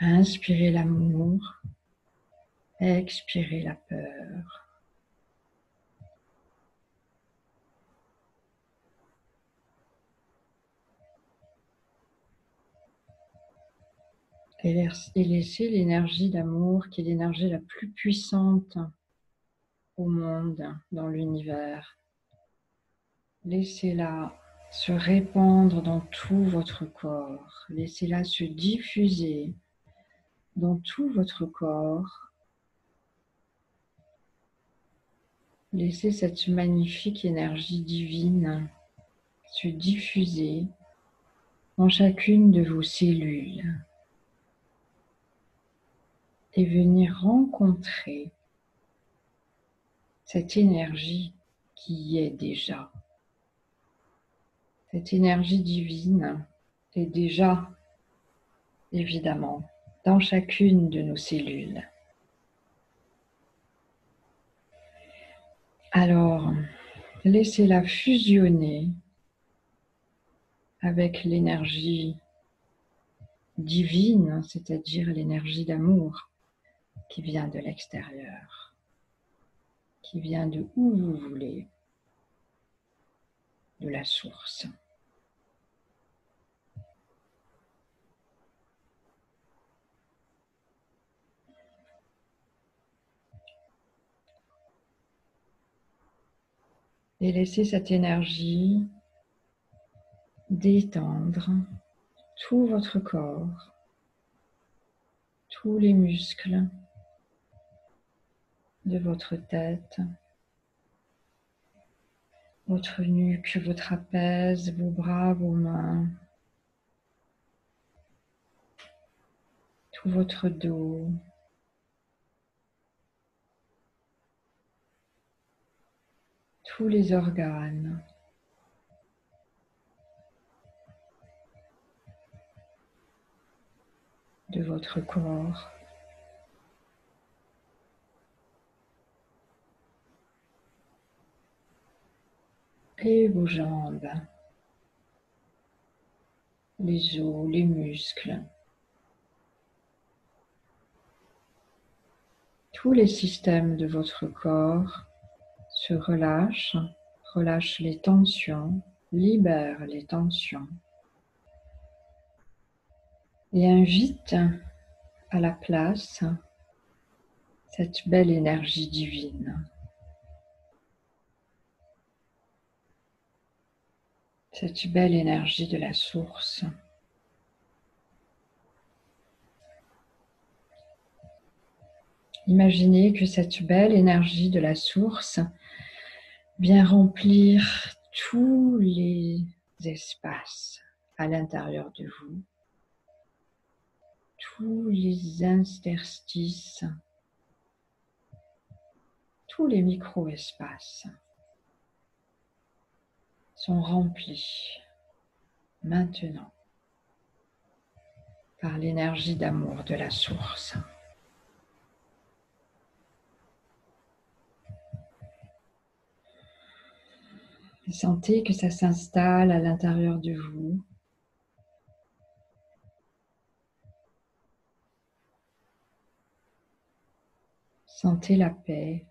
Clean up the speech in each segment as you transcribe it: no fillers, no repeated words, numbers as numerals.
Inspirez l'amour, expirez la peur. Et laissez l'énergie d'amour, qui est l'énergie la plus puissante au monde, dans l'univers. Laissez-la se répandre dans tout votre corps. Laissez-la se diffuser dans tout votre corps. Laissez cette magnifique énergie divine se diffuser dans chacune de vos cellules et venir rencontrer cette énergie qui y est déjà. Cette énergie divine est déjà, évidemment, dans chacune de nos cellules. Alors, laissez-la fusionner avec l'énergie divine, c'est-à-dire l'énergie d'amour qui vient de l'extérieur, qui vient de où vous voulez, de la source. Et laissez cette énergie détendre tout votre corps, tous les muscles de votre tête, votre nuque, vos trapèzes, vos bras, vos mains, tout votre dos, tous les organes, de votre corps. Et vos jambes, les os, les muscles, tous les systèmes de votre corps se relâchent, relâchent les tensions, libèrent les tensions et invitent à la place cette belle énergie divine. Cette belle énergie de la source. Imaginez que cette belle énergie de la source vient remplir tous les espaces à l'intérieur de vous, tous les interstices, tous les micro-espaces sont remplis maintenant par l'énergie d'amour de la source. Et sentez que ça s'installe à l'intérieur de vous. Sentez la paix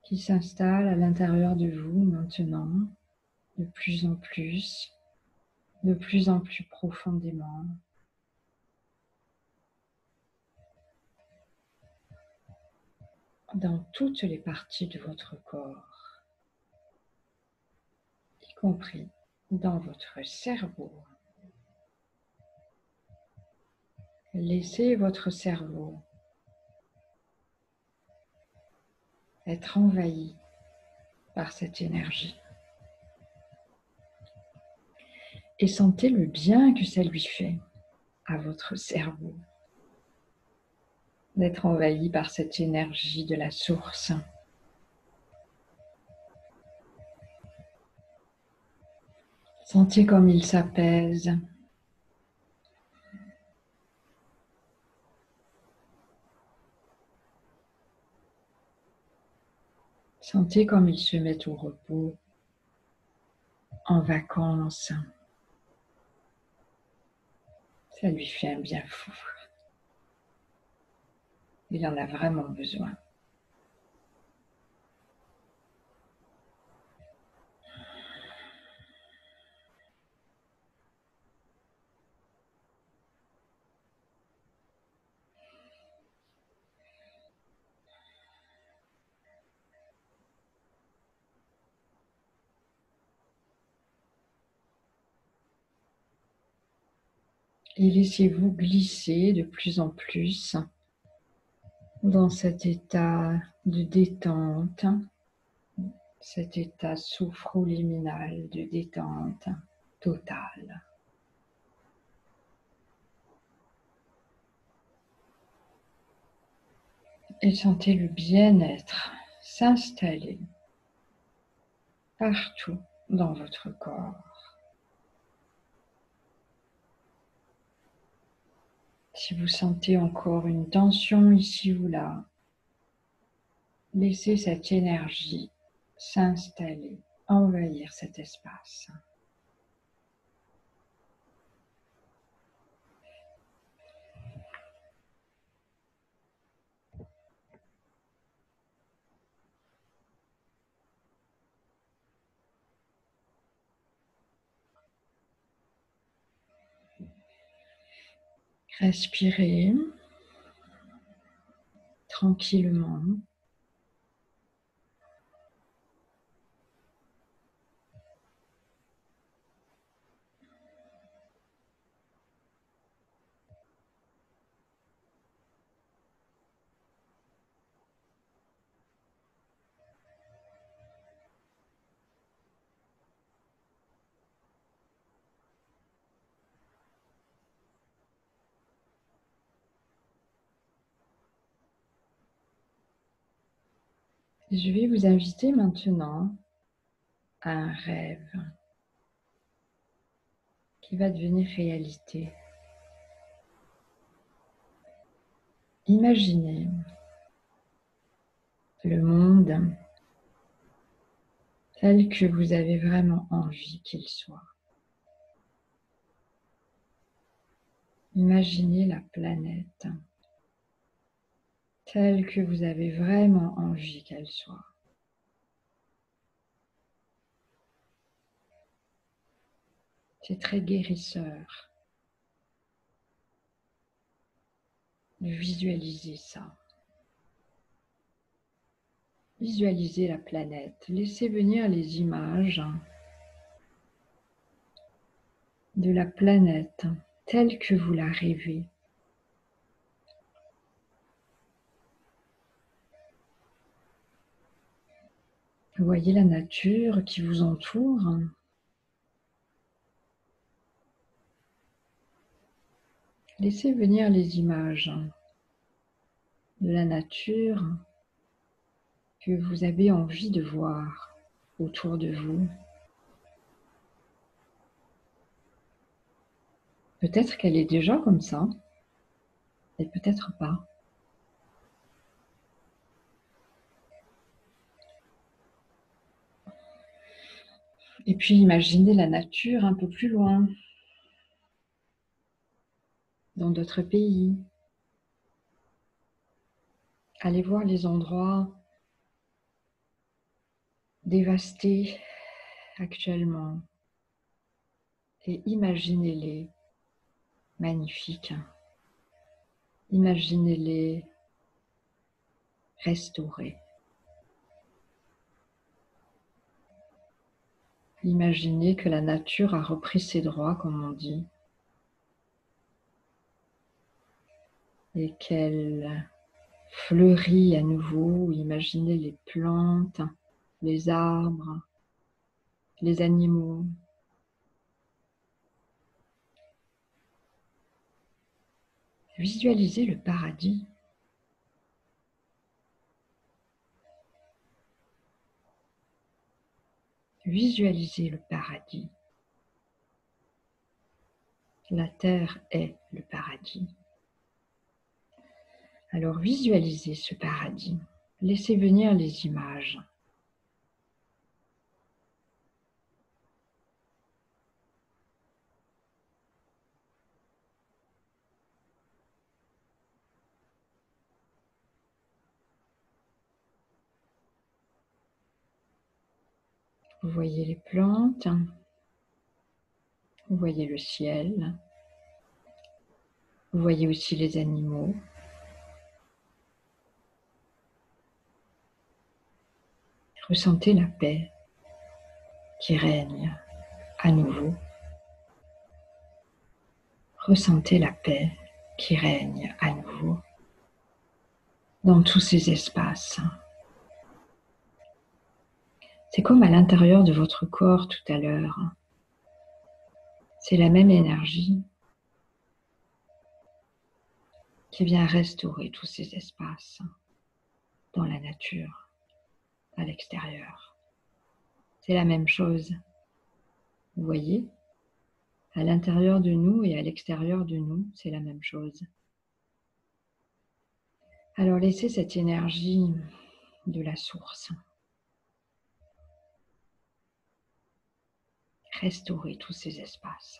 qui s'installe à l'intérieur de vous maintenant, de plus en plus profondément. Dans toutes les parties de votre corps, y compris dans votre cerveau. Laissez votre cerveau être envahi par cette énergie. Et sentez le bien que ça lui fait à votre cerveau d'être envahi par cette énergie de la source. Sentez comme il s'apaise. Sentez comme il se met au repos, en vacances. Ça lui fait un bien fou. Il en a vraiment besoin. Et laissez-vous glisser de plus en plus dans cet état de détente, cet état soufroliminal de détente totale. Et sentez le bien-être s'installer partout dans votre corps. Si vous sentez encore une tension ici ou là, laissez cette énergie s'installer, envahir cet espace. Respirez tranquillement. Je vais vous inviter maintenant à un rêve qui va devenir réalité. Imaginez le monde tel que vous avez vraiment envie qu'il soit. Imaginez la planète telle que vous avez vraiment envie qu'elle soit. C'est très guérisseur de visualiser ça. Visualisez la planète. Laissez venir les images de la planète telle que vous la rêvez. Vous voyez la nature qui vous entoure. Laissez venir les images de la nature que vous avez envie de voir autour de vous. Peut-être qu'elle est déjà comme ça, et peut-être pas. Et puis imaginez la nature un peu plus loin, dans d'autres pays. Allez voir les endroits dévastés actuellement et imaginez-les magnifiques. Imaginez-les restaurés. Imaginez que la nature a repris ses droits, comme on dit, et qu'elle fleurit à nouveau. Imaginez les plantes, les arbres, les animaux. Visualisez le paradis. Visualisez le paradis. La terre est le paradis. Alors visualisez ce paradis. Laissez venir les images. Vous voyez les plantes, vous voyez le ciel, vous voyez aussi les animaux. Ressentez la paix qui règne à nouveau. Ressentez la paix qui règne à nouveau dans tous ces espaces. C'est comme à l'intérieur de votre corps tout à l'heure. C'est la même énergie qui vient restaurer tous ces espaces dans la nature, à l'extérieur. C'est la même chose. Vous voyez, à l'intérieur de nous et à l'extérieur de nous, c'est la même chose. Alors laissez cette énergie de la source restaurer tous ces espaces.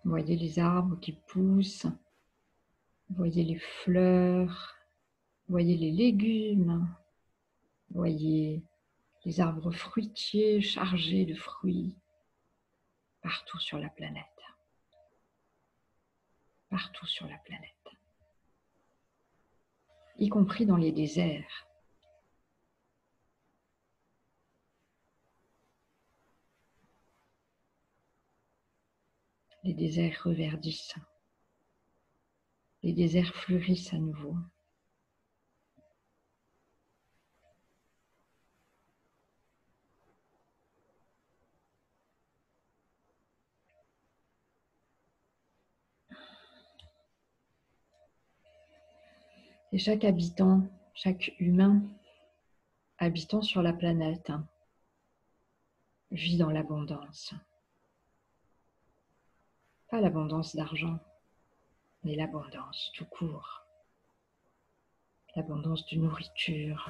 Vous voyez les arbres qui poussent, vous voyez les fleurs, vous voyez les légumes, vous voyez les arbres fruitiers chargés de fruits partout sur la planète. Partout sur la planète. Y compris dans les déserts. Les déserts reverdissent. Les déserts fleurissent à nouveau. Et chaque habitant, chaque humain habitant sur la planète vit dans l'abondance. Pas l'abondance d'argent, mais l'abondance tout court. L'abondance de nourriture,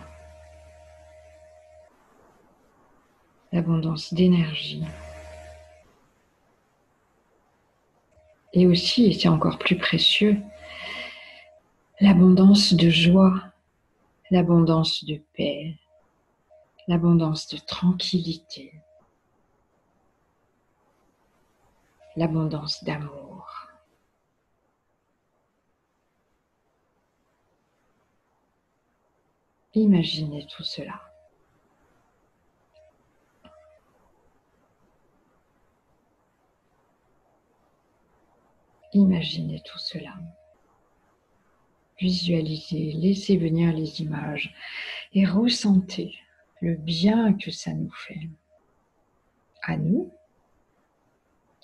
l'abondance d'énergie. Et aussi, et c'est encore plus précieux, l'abondance de joie, l'abondance de paix, l'abondance de tranquillité, l'abondance d'amour. Imaginez tout cela. Imaginez tout cela. Visualisez, laissez venir les images et ressentez le bien que ça nous fait à nous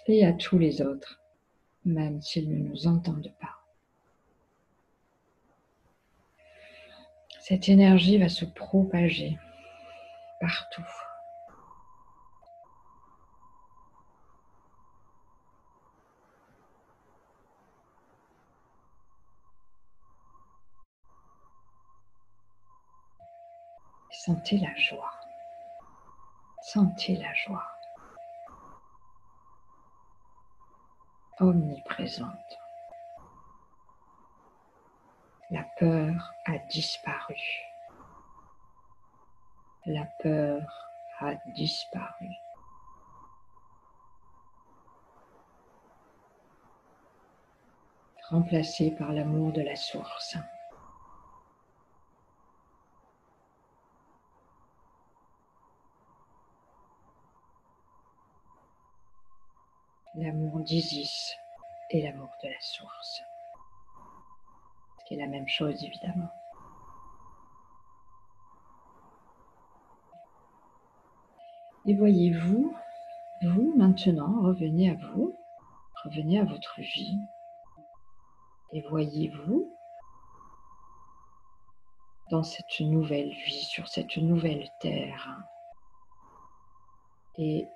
et à tous les autres, même s'ils ne nous entendent pas. Cette énergie va se propager partout. Sentez la joie. Sentez la joie. Omniprésente. La peur a disparu. La peur a disparu. Remplacée par l'amour de la source. L'amour d'Isis et l'amour de la source. Ce qui est la même chose évidemment. Et voyez-vous, vous maintenant, revenez à vous, revenez à votre vie. Et voyez-vous dans cette nouvelle vie, sur cette nouvelle terre. Et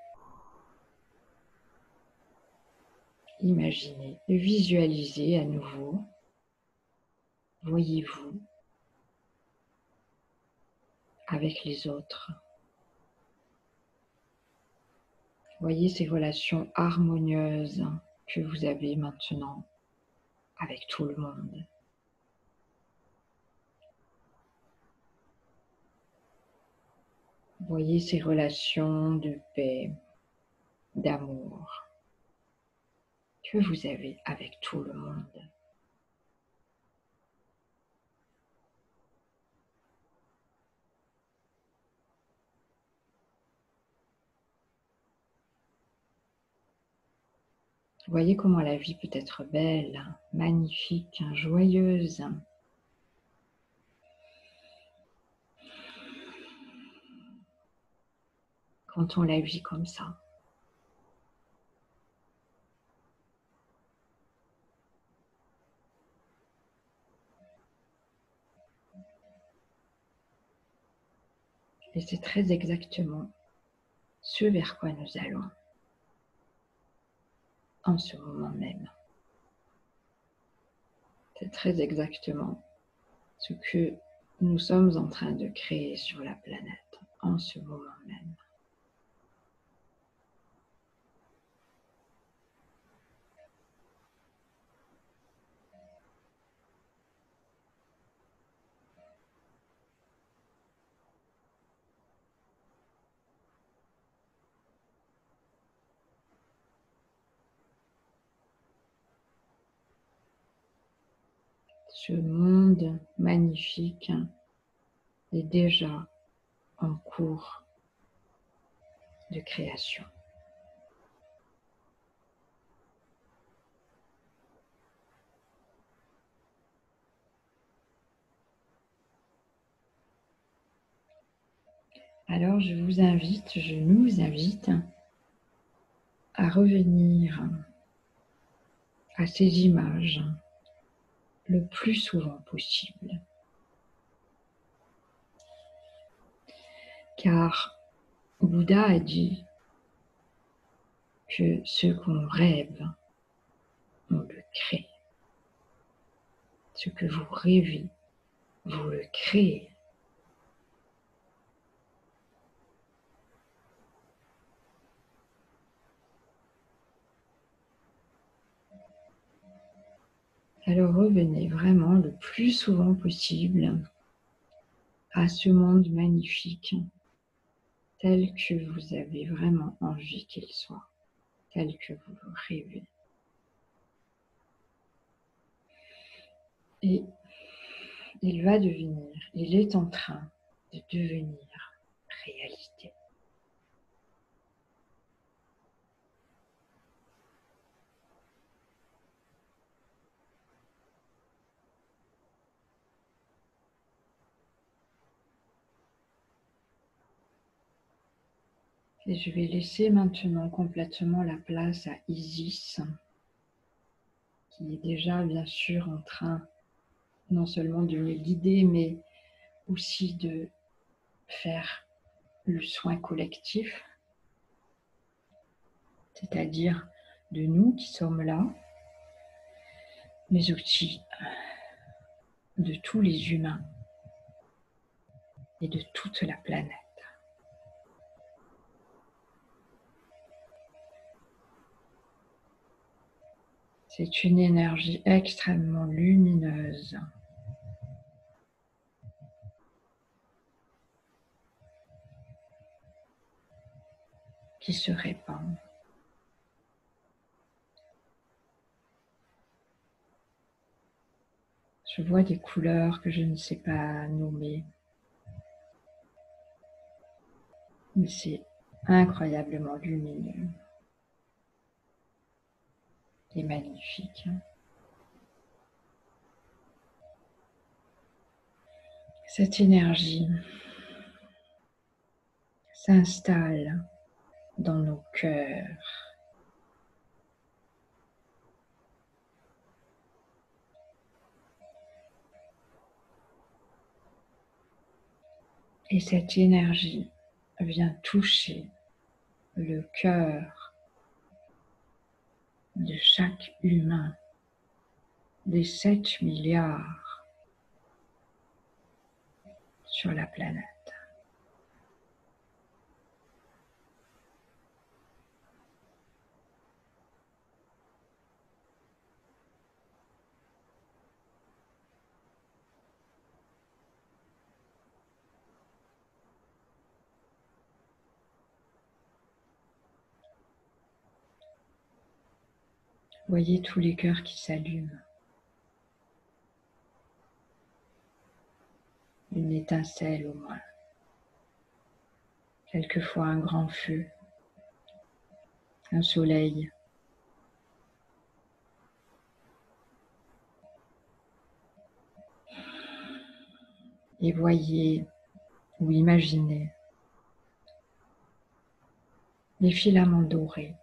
imaginez, visualisez à nouveau, voyez-vous avec les autres. Voyez ces relations harmonieuses que vous avez maintenant avec tout le monde. Voyez ces relations de paix, d'amour que vous avez avec tout le monde. Voyez comment la vie peut être belle, magnifique, joyeuse. Quand on la vit comme ça. Et c'est très exactement ce vers quoi nous allons en ce moment même. C'est très exactement ce que nous sommes en train de créer sur la planète en ce moment même. Ce monde magnifique est déjà en cours de création. Alors je nous invite à revenir à ces images le plus souvent possible. Car Bouddha a dit que ce qu'on rêve, on le crée. Ce que vous rêvez, vous le créez. Alors revenez vraiment le plus souvent possible à ce monde magnifique tel que vous avez vraiment envie qu'il soit, tel que vous le rêvez. Et il est en train de devenir réalité. Et je vais laisser maintenant complètement la place à Isis, qui est déjà bien sûr en train non seulement de me guider, mais aussi de faire le soin collectif, c'est-à-dire de nous qui sommes là, mais aussi de tous les humains et de toute la planète. C'est une énergie extrêmement lumineuse qui se répand. Je vois des couleurs que je ne sais pas nommer, mais c'est incroyablement lumineux et magnifique. Cette énergie s'installe dans nos cœurs. Et cette énergie vient toucher le cœur de chaque humain, des 7 milliards sur la planète. Voyez tous les cœurs qui s'allument. Une étincelle au moins. Quelquefois un grand feu, un soleil. Et voyez ou imaginez les filaments dorés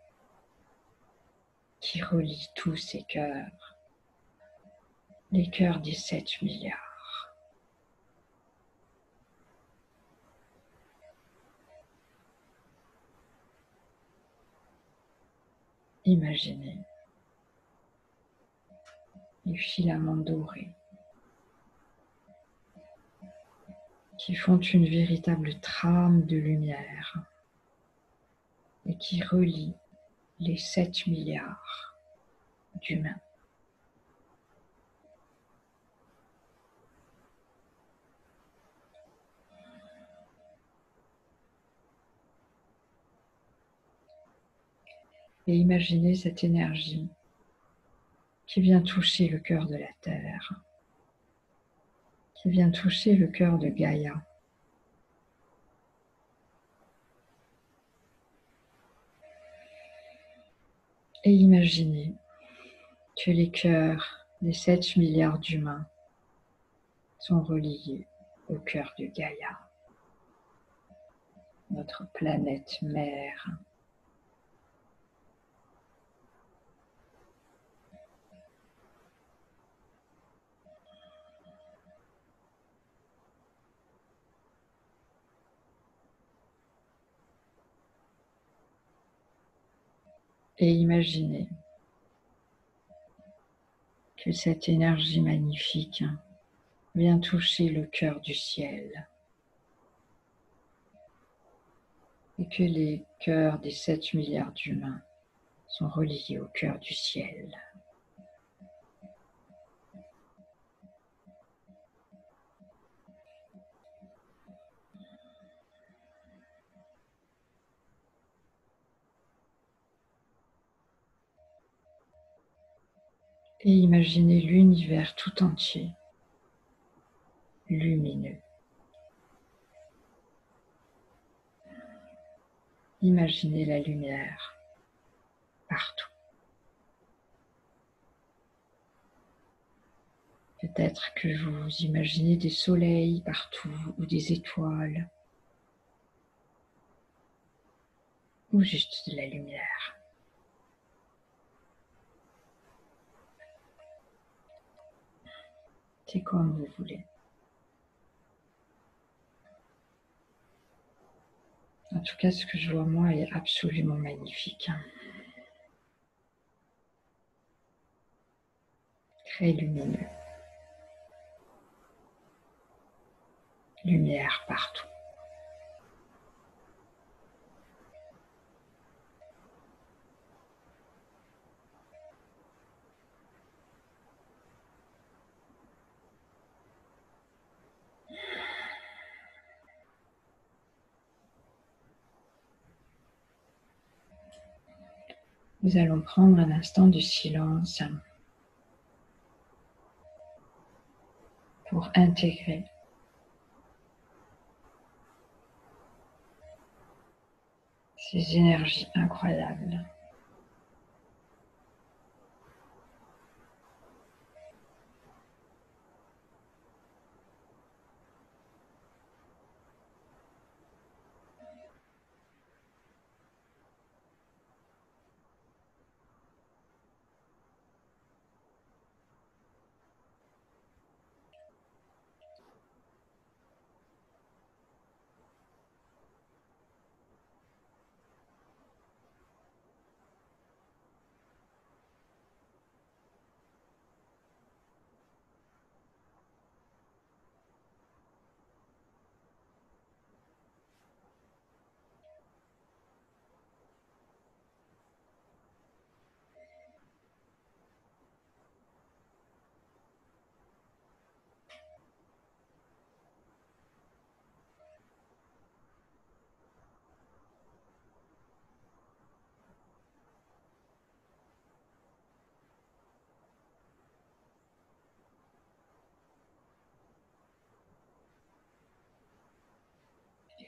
qui relient tous ces cœurs, les cœurs des 7 milliards. Imaginez les filaments dorés qui font une véritable trame de lumière et qui relient les 7 milliards d'humains. Et imaginez cette énergie qui vient toucher le cœur de la Terre, qui vient toucher le cœur de Gaïa. Et imaginez que les cœurs des 7 milliards d'humains sont reliés au cœur de Gaïa, notre planète mère. Et imaginez que cette énergie magnifique vient toucher le cœur du ciel et que les cœurs des 7 milliards d'humains sont reliés au cœur du ciel. Et imaginez l'univers tout entier, lumineux. Imaginez la lumière partout. Peut-être que vous imaginez des soleils partout ou des étoiles ou juste de la lumière. C'est comme vous voulez. En tout cas, ce que je vois moi est absolument magnifique. Très lumineux. Lumière partout. Nous allons prendre un instant de silence pour intégrer ces énergies incroyables.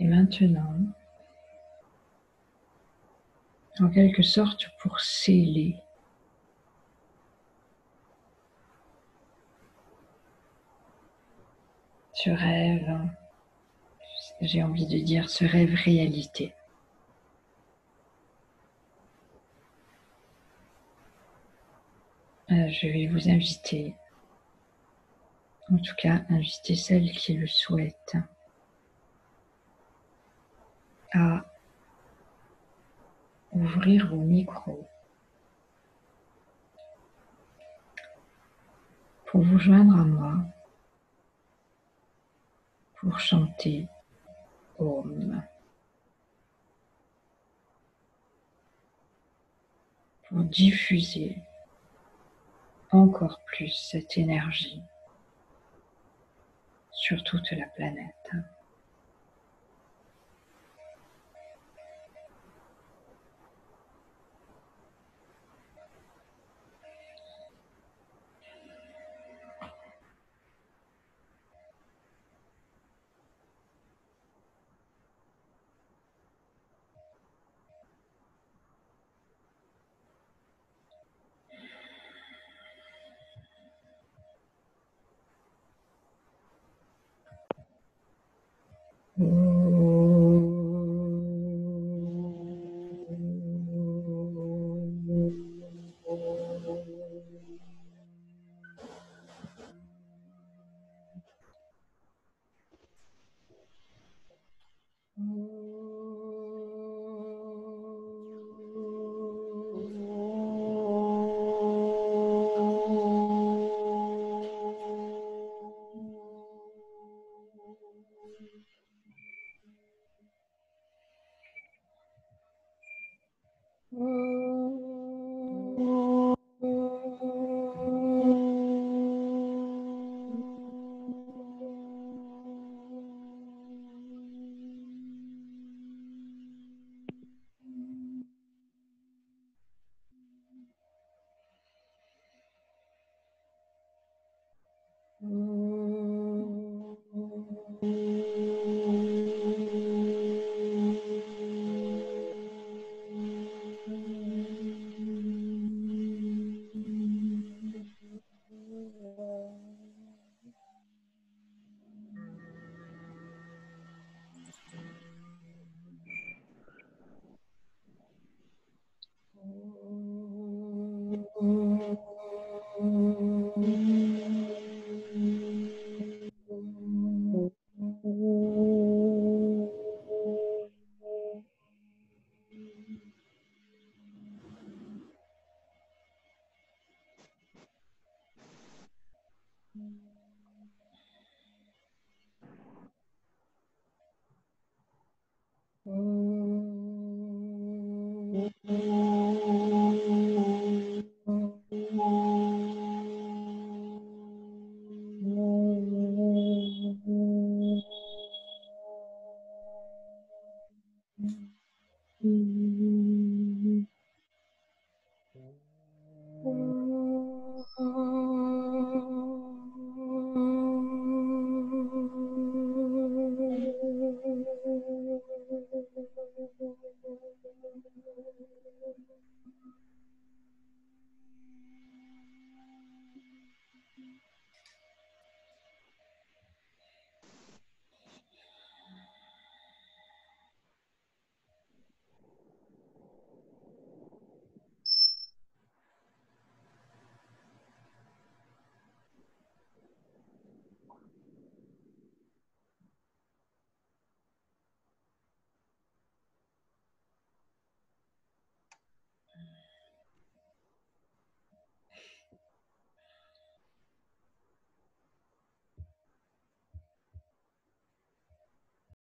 Et maintenant, en quelque sorte pour sceller ce rêve, j'ai envie de dire ce rêve réalité. Je vais vous inviter, en tout cas inviter celles qui le souhaitent, à ouvrir vos micros pour vous joindre à moi, pour chanter Om, pour diffuser encore plus cette énergie sur toute la planète. Om.